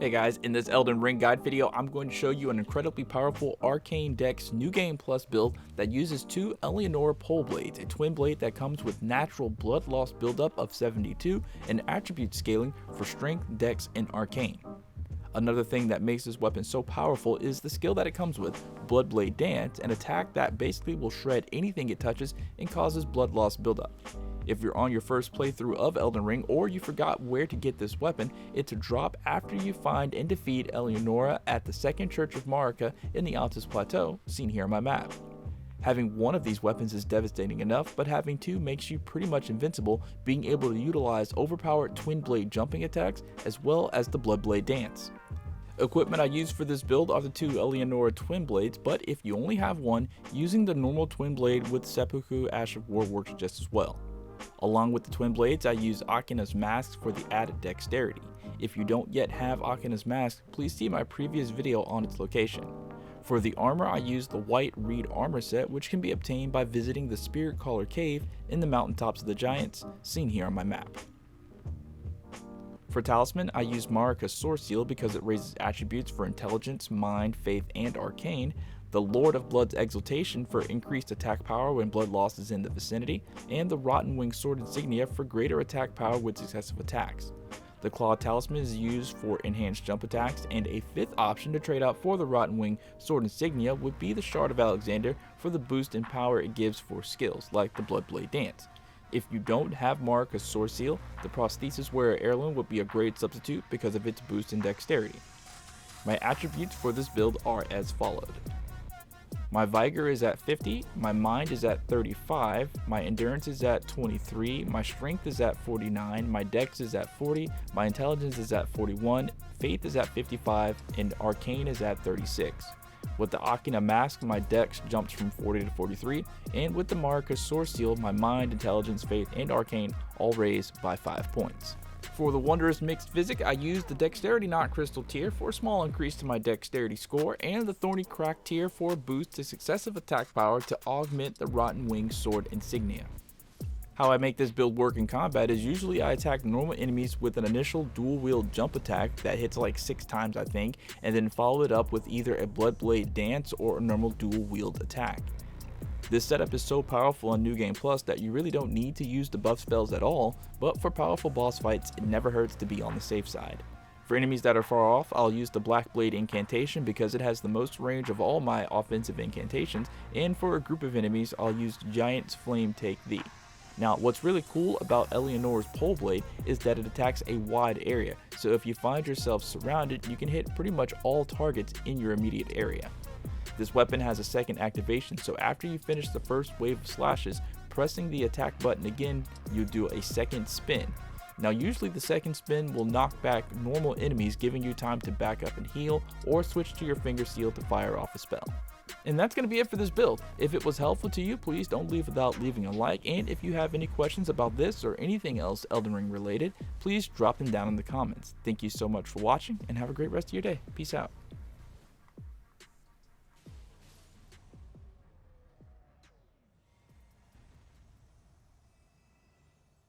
Hey guys, in this Elden Ring guide video, I'm going to show you an incredibly powerful Arcane Dex New Game Plus build that uses two Eleonora pole blades, a twin blade that comes with natural blood loss buildup of 72 and attribute scaling for strength, dex, and arcane. Another thing that makes this weapon so powerful is the skill that it comes with, Blood Blade Dance, an attack that basically will shred anything it touches and causes blood loss buildup. If you're on your first playthrough of Elden Ring or you forgot where to get this weapon, it's a drop after you find and defeat Eleonora at the second Church of Marika in the Altus Plateau, seen here on my map. Having one of these weapons is devastating enough, but having two makes you pretty much invincible, being able to utilize overpowered twin blade jumping attacks as well as the Blood Blade Dance. Equipment I use for this build are the two Eleonora twin blades, but if you only have one, using the normal twin blade with Seppuku Ash of War works just as well. Along with the twin blades, I use Akina's mask for the added dexterity. If you don't yet have Akina's mask, please see my previous video on its location. For the armor, I use the white reed armor set, which can be obtained by visiting the Spirit Caller Cave in the mountaintops of the Giants, seen here on my map. For talisman, I use Marika's Sword Seal because it raises attributes for intelligence, mind, faith, and arcane, the Lord of Blood's Exaltation for increased attack power when blood loss is in the vicinity, and the Rotten Wing Sword Insignia for greater attack power with successive attacks. The Claw Talisman is used for enhanced jump attacks, and a fifth option to trade out for the Rotten Wing Sword Insignia would be the Shard of Alexander for the boost in power it gives for skills, like the Blood Blade Dance. If you don't have Marika's Sword Seal, the Prosthesis Wearer Heirloom would be a great substitute because of its boost in dexterity. My attributes for this build are as followed. My Vigor is at 50, my Mind is at 35, my Endurance is at 23, my Strength is at 49, my Dex is at 40, my Intelligence is at 41, Faith is at 55, and Arcane is at 36. With the Akina mask, my Dex jumps from 40 to 43, and with the Marika's Sword Seal, my Mind, Intelligence, Faith, and Arcane all raised by 5 points. For the Wondrous Mixed Physic, I used the Dexterity Knot Crystal tier for a small increase to my Dexterity score, and the Thorny Crack tier for a boost to successive attack power to augment the Rotten Wing Sword Insignia. How I make this build work in combat is usually I attack normal enemies with an initial dual wield jump attack that hits like 6 times I think, and then follow it up with either a Blood Blade Dance or a normal dual wield attack. This setup is so powerful in New Game Plus that you really don't need to use the buff spells at all, but for powerful boss fights it never hurts to be on the safe side. For enemies that are far off, I'll use the Black Blade Incantation because it has the most range of all my offensive incantations, and for a group of enemies I'll use Giant's Flame Take Thee. Now, what's really cool about Eleonora's pole blade is that it attacks a wide area, so if you find yourself surrounded, you can hit pretty much all targets in your immediate area. This weapon has a second activation, so after you finish the first wave of slashes, pressing the attack button again, you do a second spin. Now usually the second spin will knock back normal enemies, giving you time to back up and heal, or switch to your finger seal to fire off a spell. And that's going to be it for this build. If it was helpful to you, please don't leave without leaving a like, and if you have any questions about this or anything else Elden Ring related, please drop them down in the comments. Thank you so much for watching, and have a great rest of your day. Peace out.